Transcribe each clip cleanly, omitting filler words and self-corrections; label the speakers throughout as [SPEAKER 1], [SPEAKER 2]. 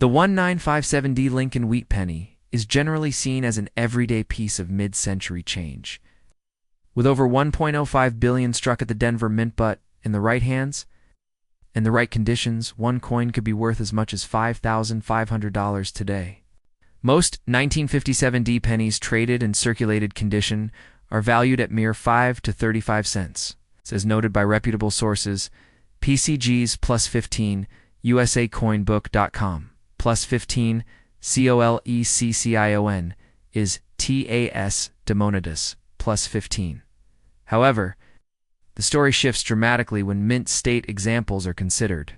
[SPEAKER 1] The 1957D Lincoln wheat penny is generally seen as an everyday piece of mid-century change. With over 1.05 billion struck at the Denver Mint, but in the right hands and the right conditions, one coin could be worth as much as $5,500 today. Most 1957D pennies traded in circulated condition are valued at mere 5 to 35 cents. As noted by reputable sources, PCG's plus 15, USACoinbook.com, plus 15, COLECCION, is TAS Demonidus, plus 15. However, the story shifts dramatically when mint state examples are considered.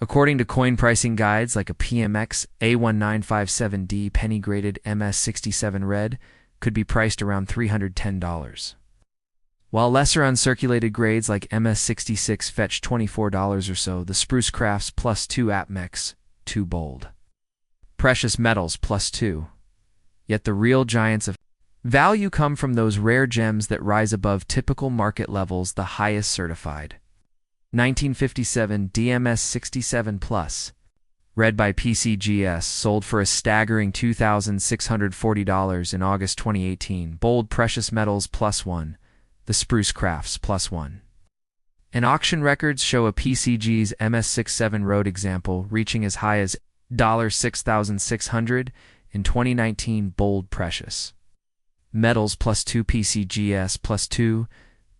[SPEAKER 1] According to coin pricing guides like a PMX A1957D penny-graded MS67 red could be priced around $310. While lesser uncirculated grades like MS66 fetch $24 or so, the Spruce Crafts plus 2 APMEX, too bold. Precious metals plus 2. Yet the real giants of value come from those rare gems that rise above typical market levels, the highest certified. 1957 DMS 67 Plus, read by PCGS, sold for a staggering $2,640 in August 2018. Bold precious metals plus 1, the Spruce Crafts plus 1. And auction records show a PCG's MS67 Road example reaching as high as $6,600 in 2019. Bold precious metals plus 2 PCGS plus 2,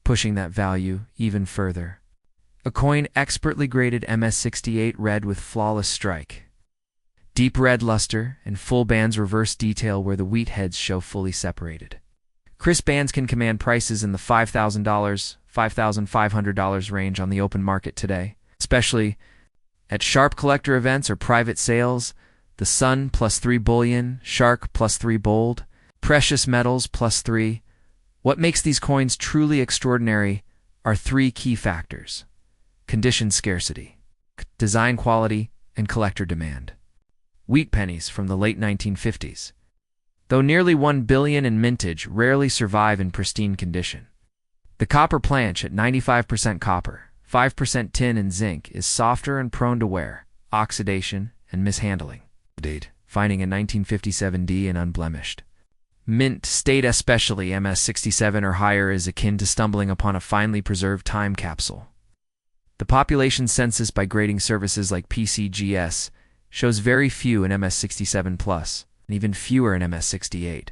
[SPEAKER 1] pushing that value even further. A coin expertly graded MS68 red with flawless strike, deep red luster, and full bands reverse detail where the wheat heads show fully separated. Crisp bands can command prices in the $5,000, $5,500 range on the open market today, especially at sharp collector events or private sales. The Sun plus 3 bullion, Shark plus 3 bold, precious metals plus 3. What makes these coins truly extraordinary are 3 key factors: condition scarcity, design quality, and collector demand. Wheat pennies from the late 1950s. Though nearly 1 billion in mintage, rarely survive in pristine condition. The copper planch at 95% copper, 5% tin and zinc is softer and prone to wear, oxidation, and mishandling. Date: finding a 1957D and unblemished. Mint state, especially MS67 or higher, is akin to stumbling upon a finely preserved time capsule. The population census by grading services like PCGS shows very few in MS67 Plus, and even fewer in MS68.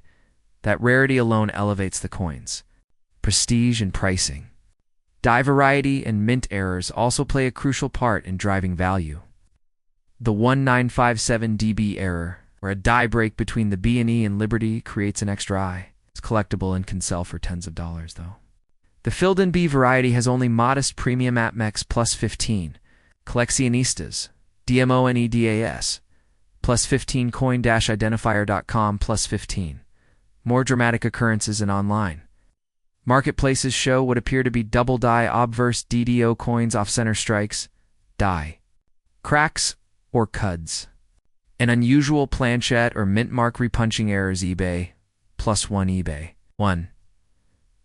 [SPEAKER 1] That rarity alone elevates the coins. Prestige and pricing. Die variety and mint errors also play a crucial part in driving value. The 1957 dB error, where a die break between the B&E and Liberty creates an extra I. It's collectible and can sell for tens of dollars, though. The filled-in B variety has only modest premium APMEX plus 15, Colleccionistas, DMONEDAS, plus 15 coin-identifier.com plus 15. More dramatic occurrences in online. Marketplaces show what appear to be double die obverse DDO coins off-center strikes, die, cracks, or cuds. An unusual planchette or mint mark repunching errors. eBay, plus 1 eBay, 1.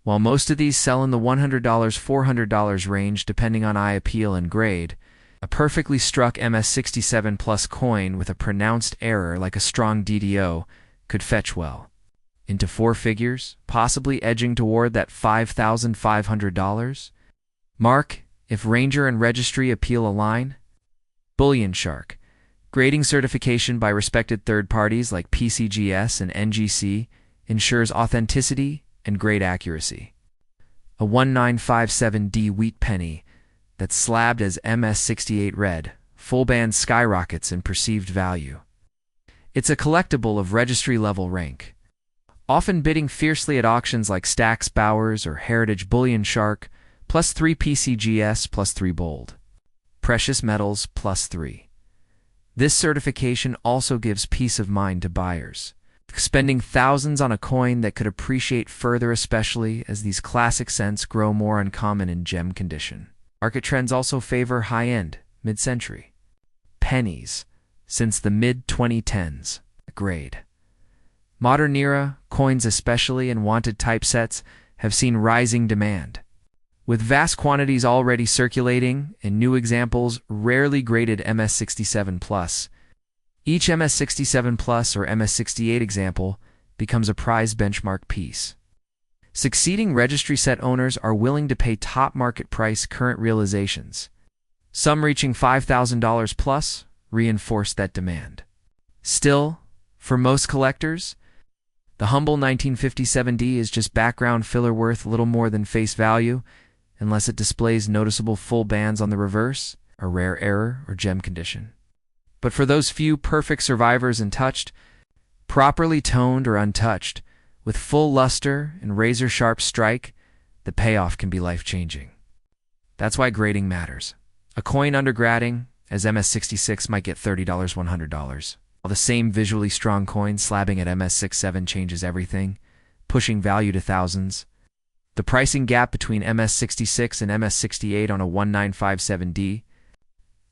[SPEAKER 1] While most of these sell in the $100, $400 range depending on eye appeal and grade, a perfectly struck MS67 Plus coin with a pronounced error like a strong DDO could fetch well into 4 figures, possibly edging toward that $5,500 mark if Ranger and Registry appeal align. Bullion Shark. Grading certification by respected third parties like PCGS and NGC ensures authenticity and grade accuracy. A 1957D wheat penny that's slabbed as MS68 red, full band skyrockets in perceived value. It's a collectible of registry-level rank, often bidding fiercely at auctions like Stax Bowers or Heritage. Bullion Shark, plus 3 PCGS, plus 3 bold. Precious metals, plus 3. This certification also gives peace of mind to buyers, spending thousands on a coin that could appreciate further, especially as these classic cents grow more uncommon in gem condition. Market trends also favor high-end, mid-century pennies since the mid-2010s. Grade. Modern era coins, especially in wanted typesets, have seen rising demand. With vast quantities already circulating and new examples rarely graded MS67 Plus, Each MS67 Plus or MS68 example becomes a prize benchmark piece. Succeeding registry set owners are willing to pay top market price current realizations. Some reaching $5,000 plus reinforce that demand. Still, for most collectors, the humble 1957D is just background filler worth little more than face value, unless it displays noticeable full bands on the reverse, a rare error, or gem condition. But for those few perfect survivors untouched, properly toned or untouched, with full luster and razor-sharp strike, the payoff can be life-changing. That's why grading matters. A coin undergrading, as MS66, might get $30, $100. While the same visually strong coin slabbing at MS67 changes everything, pushing value to thousands. The pricing gap between MS66 and MS68 on a 1957D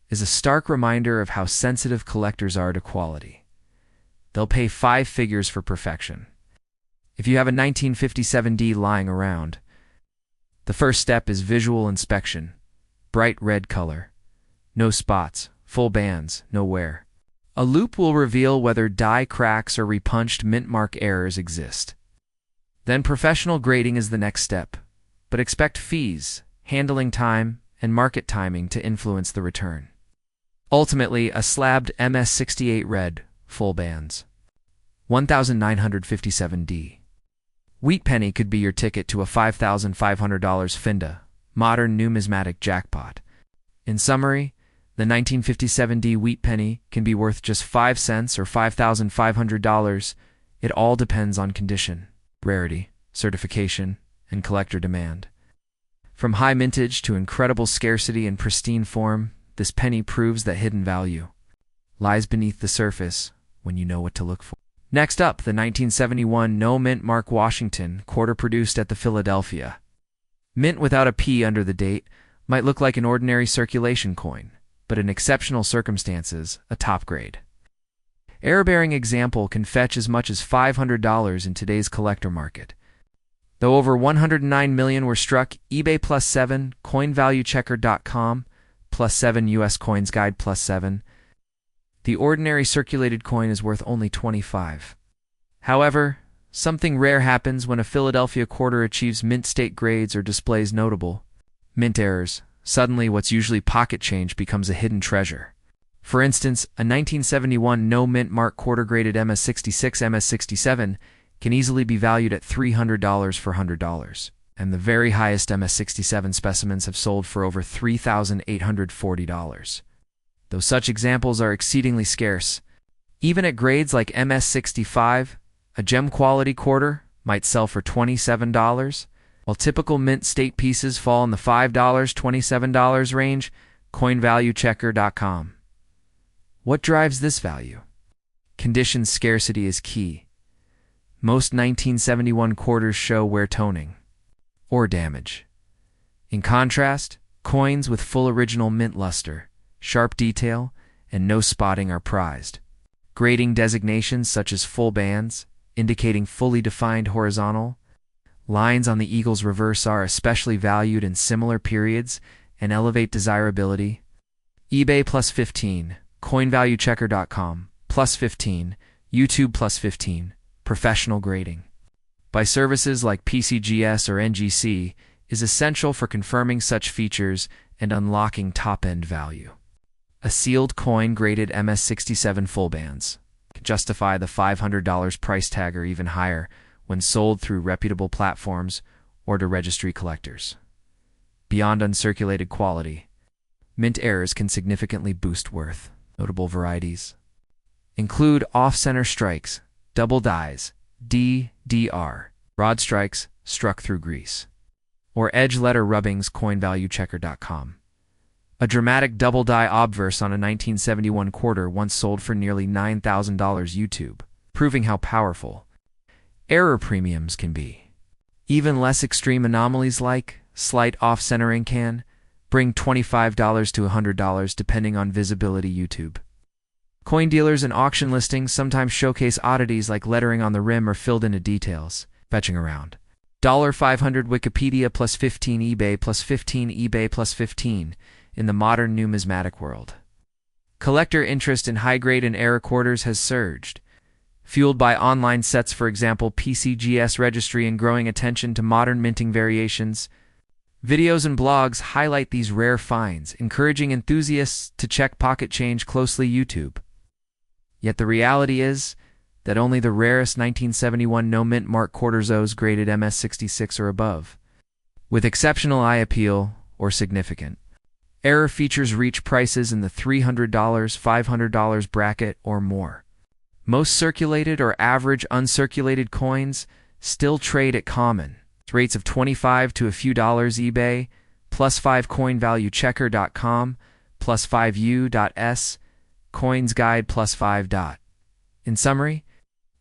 [SPEAKER 1] is a stark reminder of how sensitive collectors are to quality. They'll pay 5 figures for perfection. If you have a 1957D lying around, the first step is visual inspection. Bright red color. No spots, full bands, no wear. A loop will reveal whether die cracks or repunched mint mark errors exist. Then professional grading is the next step, but expect fees, handling time, and market timing to influence the return. Ultimately, a slabbed MS68 red, full bands. 1957D. Wheat penny could be your ticket to a $5,500 Finda, modern numismatic jackpot. In summary, the 1957D wheat penny can be worth just 5 cents or $5,500. It all depends on condition, rarity, certification, and collector demand. From high mintage to incredible scarcity and pristine form, this penny proves that hidden value lies beneath the surface when you know what to look for. Next up, the 1971 No Mint Mark Washington, quarter produced at the Philadelphia. Mint without a P under the date might look like an ordinary circulation coin, but in exceptional circumstances, a top grade. Error-bearing example can fetch as much as $500 in today's collector market. Though over 109 million were struck, eBay +7, CoinValueChecker.com +7, US Coins Guide +7, the ordinary circulated coin is worth only 25. However, something rare happens when a Philadelphia quarter achieves mint state grades or displays notable mint errors. Suddenly, what's usually pocket change becomes a hidden treasure. For instance, a 1971 no mint mark quarter-graded MS66 MS67 can easily be valued at $300 for $100, and the very highest MS67 specimens have sold for over $3,840. Though such examples are exceedingly scarce, even at grades like MS65, a gem-quality quarter might sell for $27, while typical mint state pieces fall in the $5, $27 range. CoinValueChecker.com. What drives this value? Condition scarcity is key. Most 1971 quarters show wear toning or damage. In contrast, coins with full original mint luster, sharp detail, and no spotting are prized. Grading designations such as full bands, indicating fully defined horizontal lines on the eagle's reverse are especially valued in similar periods and elevate desirability. eBay +15, CoinValueChecker.com +15, YouTube +15, professional grading by services like PCGS or NGC is essential for confirming such features and unlocking top-end value. A sealed coin graded MS67 full bands can justify the $500 price tag or even higher when sold through reputable platforms or to registry collectors. Beyond uncirculated quality, mint errors can significantly boost worth. Notable varieties include off-center strikes, double dies, DDR, rod strikes struck through grease, or edge letter rubbings. CoinValueChecker.com. A dramatic double die obverse on a 1971 quarter once sold for nearly $9,000 YouTube, proving how powerful error premiums can be. Even less extreme anomalies like slight off-centering can bring $25 to $100 depending on visibility YouTube. Coin dealers and auction listings sometimes showcase oddities like lettering on the rim or filled into details, fetching around $500 Wikipedia +15 eBay +15 eBay +15 in the modern numismatic world. Collector interest in high-grade and era quarters has surged, fueled by online sets, for example, PCGS registry, and growing attention to modern minting variations. Videos and blogs highlight these rare finds, encouraging enthusiasts to check pocket change closely. YouTube. Yet the reality is that only the rarest 1971 no-mint mark quarters graded MS66 or above, with exceptional eye appeal or significant error features, reach prices in the $300, $500 bracket or more. Most circulated or average uncirculated coins still trade at common rates of $25 to a few dollars. eBay, +5 coinvaluechecker.com, +5u.s, coins guide, +5. In summary,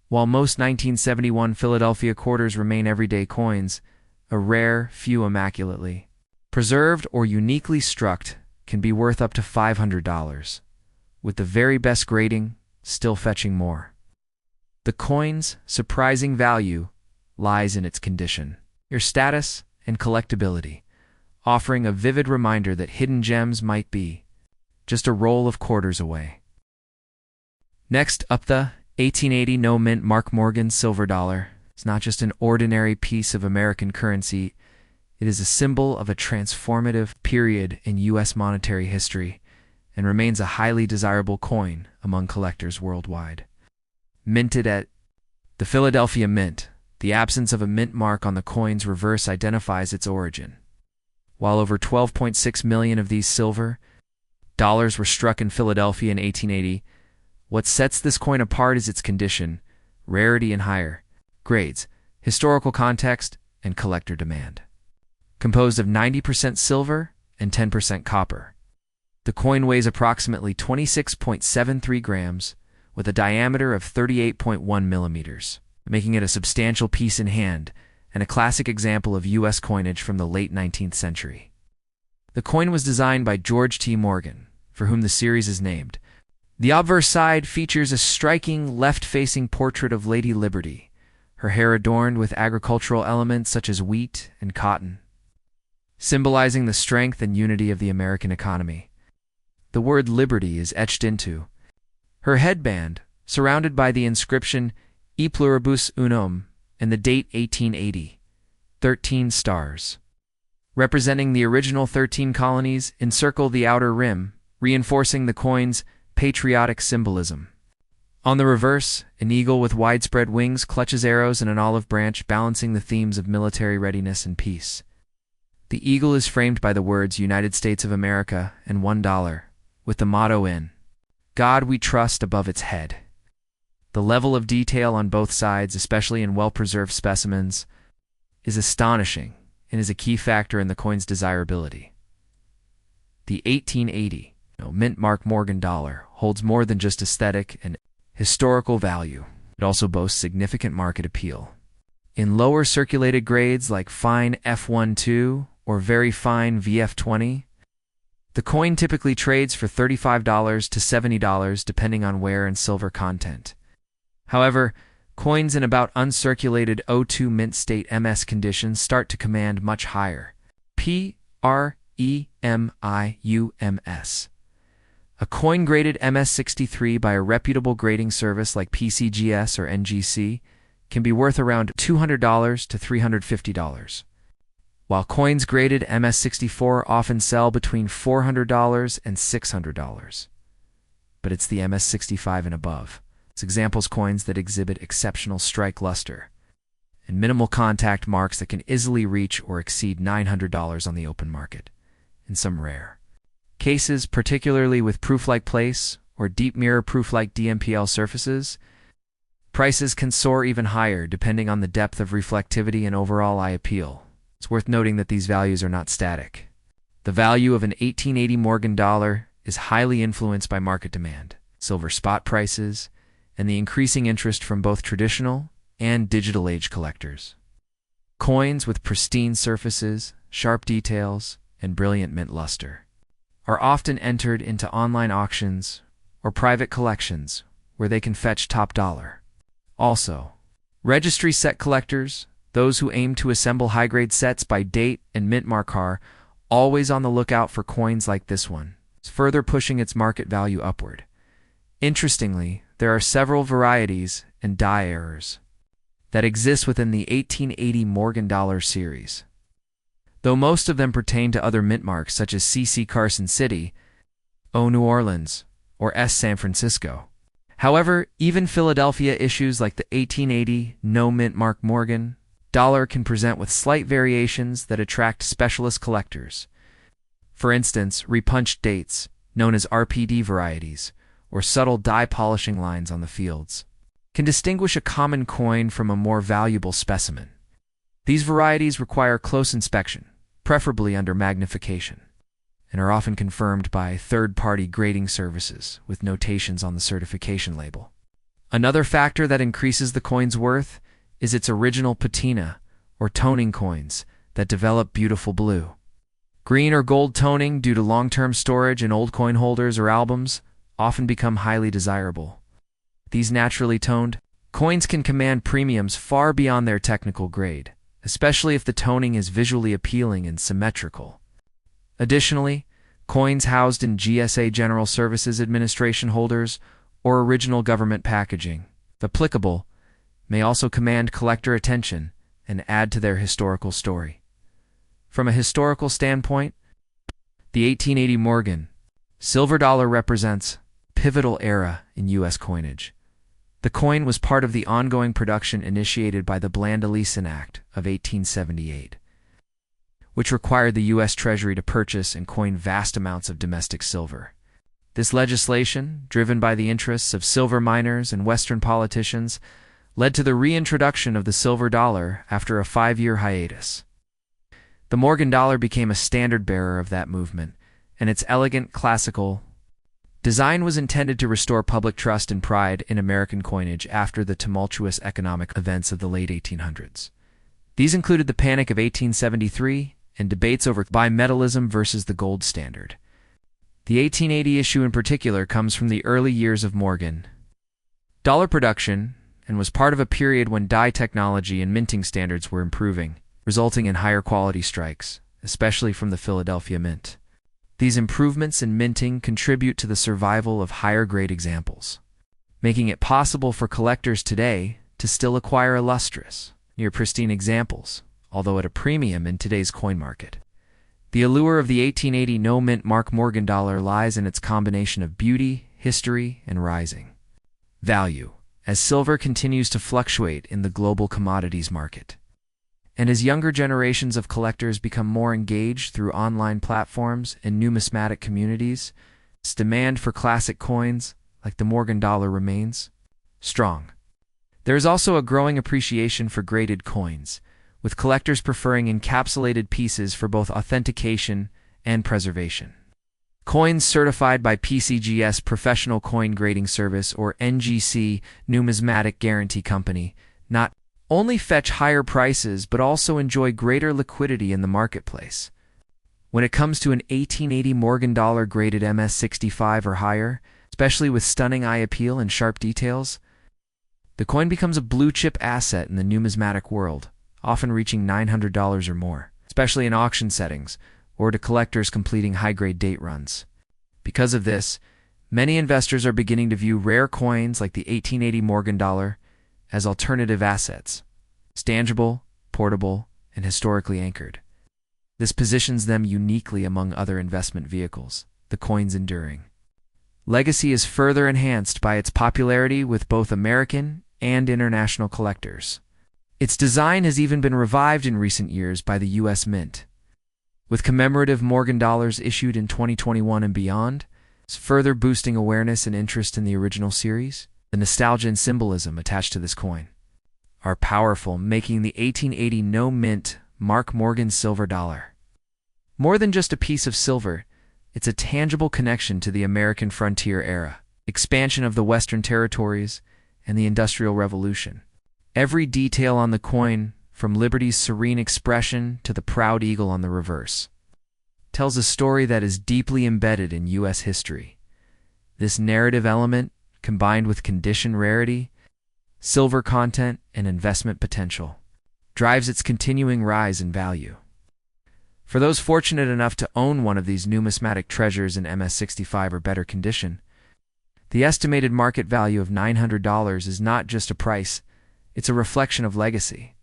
[SPEAKER 1] while most 1971 Philadelphia quarters remain everyday coins, a rare few immaculately preserved or uniquely struck can be worth up to $500, with the very best grading still fetching more. The coin's surprising value lies in its condition, your status, and collectability, offering a vivid reminder that hidden gems might be just a roll of quarters away. Next up, the 1880 no-mint Mark Morgan silver dollar. It's not just an ordinary piece of American currency. It is a symbol of a transformative period in U.S. monetary history and remains a highly desirable coin among collectors worldwide. Minted at the Philadelphia Mint, the absence of a mint mark on the coin's reverse identifies its origin. While over 12.6 million of these silver dollars were struck in Philadelphia in 1880, what sets this coin apart is its condition, rarity, and higher grades, historical context, and collector demand. Composed of 90% silver and 10% copper, the coin weighs approximately 26.73 grams with a diameter of 38.1 millimeters, making it a substantial piece in hand and a classic example of U.S. coinage from the late 19th century. The coin was designed by George T. Morgan, for whom the series is named. The obverse side features a striking left-facing portrait of Lady Liberty, her hair adorned with agricultural elements such as wheat and cotton, symbolizing the strength and unity of the American economy. The word liberty is etched into her headband, surrounded by the inscription E pluribus unum and the date 1880, 13 stars, representing the original 13 colonies, encircle the outer rim, reinforcing the coin's patriotic symbolism. On the reverse, an eagle with widespread wings clutches arrows and an olive branch, balancing the themes of military readiness and peace. The eagle is framed by the words United States of America and $1, with the motto in God We Trust above its head. The level of detail on both sides, especially in well-preserved specimens, is astonishing and is a key factor in the coin's desirability. The 1880 mint Mark Morgan dollar holds more than just aesthetic and historical value. It also boasts significant market appeal. In lower circulated grades like fine F12 or very fine VF20, the coin typically trades for $35 to $70 depending on wear and silver content. However, coins in about uncirculated O2 mint state MS conditions start to command much higher PREMIUMS. A coin graded MS63 by a reputable grading service like PCGS or NGC can be worth around $200 to $350, while coins graded MS64 often sell between $400 and $600. But it's the MS65 and above. It's examples coins that exhibit exceptional strike luster and minimal contact marks that can easily reach or exceed $900 on the open market. In some rare cases, particularly with proof-like place or deep mirror proof-like DMPL surfaces, prices can soar even higher depending on the depth of reflectivity and overall eye appeal. It's worth noting that these values are not static. The value of an 1880 Morgan dollar is highly influenced by market demand, silver spot prices, and the increasing interest from both traditional and digital age collectors. Coins with pristine surfaces, sharp details, and brilliant mint luster are often entered into online auctions or private collections where they can fetch top dollar. Also, registry set collectors, those who aim to assemble high-grade sets by date and mint mark, are always on the lookout for coins like this one. further pushing its market value upward. Interestingly, there are several varieties and die errors that exist within the 1880 Morgan dollar series. Though most of them pertain to other mint marks such as CC Carson City, O New Orleans, or S San Francisco. However, even Philadelphia issues like the 1880 no mint mark Morgan dollar can present with slight variations that attract specialist collectors. For instance, repunched dates, known as RPD varieties, or subtle die polishing lines on the fields, can distinguish a common coin from a more valuable specimen. These varieties require close inspection, preferably under magnification, and are often confirmed by third-party grading services with notations on the certification label. Another factor that increases the coin's worth is its original patina, or toning coins, that develop beautiful blue, green, or gold toning due to long-term storage in old coin holders or albums often become highly desirable. These naturally toned coins can command premiums far beyond their technical grade, especially if the toning is visually appealing and symmetrical. Additionally, coins housed in GSA General Services Administration holders or original government packaging, if applicable, may also command collector attention and add to their historical story. From a historical standpoint, the 1880 Morgan silver dollar represents a pivotal era in U.S. coinage. The coin was part of the ongoing production initiated by the Bland-Leeson Act of 1878, which required the U.S. Treasury to purchase and coin vast amounts of domestic silver. This legislation, driven by the interests of silver miners and Western politicians, led to the reintroduction of the silver dollar after a 5-year hiatus. The Morgan dollar became a standard-bearer of that movement, and its elegant, classical design was intended to restore public trust and pride in American coinage after the tumultuous economic events of the late 1800s. These included the Panic of 1873 and debates over bimetallism versus the gold standard. The 1880 issue in particular comes from the early years of Morgan dollar production and was part of a period when die technology and minting standards were improving, resulting in higher quality strikes, especially from the Philadelphia Mint. These improvements in minting contribute to the survival of higher-grade examples, making it possible for collectors today to still acquire illustrious, near-pristine examples, although at a premium in today's coin market. The allure of the 1880 no-mint mark Morgan dollar lies in its combination of beauty, history, and rising value, as silver continues to fluctuate in the global commodities market. And as younger generations of collectors become more engaged through online platforms and numismatic communities, its demand for classic coins, like the Morgan dollar, remains strong. There is also a growing appreciation for graded coins, with collectors preferring encapsulated pieces for both authentication and preservation. Coins certified by PCGS Professional Coin Grading Service, or NGC Numismatic Guarantee Company, not only fetch higher prices but also enjoy greater liquidity in the marketplace. When it comes to an 1880 Morgan dollar graded MS65 or higher, especially with stunning eye appeal and sharp details, the coin becomes a blue-chip asset in the numismatic world, often reaching $900 or more, especially in auction settings or to collectors completing high-grade date runs. Because of this, many investors are beginning to view rare coins like the 1880 Morgan dollar as alternative assets, tangible, portable, and historically anchored. This positions them uniquely among other investment vehicles, the coin's enduring legacy is further enhanced by its popularity with both American and international collectors. Its design has even been revived in recent years by the U.S. Mint, with commemorative Morgan dollars issued in 2021 and beyond, further boosting awareness and interest in the original series. The nostalgia and symbolism attached to this coin are powerful, making the 1880 no-mint mark Morgan silver dollar more than just a piece of silver. It's a tangible connection to the American frontier era, expansion of the Western territories, and the Industrial Revolution. Every detail on the coin, from Liberty's serene expression to the proud eagle on the reverse, tells a story that is deeply embedded in U.S. history. This narrative element, combined with condition rarity, silver content, and investment potential, drives its continuing rise in value. For those fortunate enough to own one of these numismatic treasures in MS-65 or better condition, the estimated market value of $900 is not just a price, it's a reflection of legacy,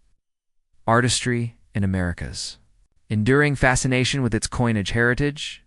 [SPEAKER 1] artistry, and America's enduring fascination with its coinage heritage.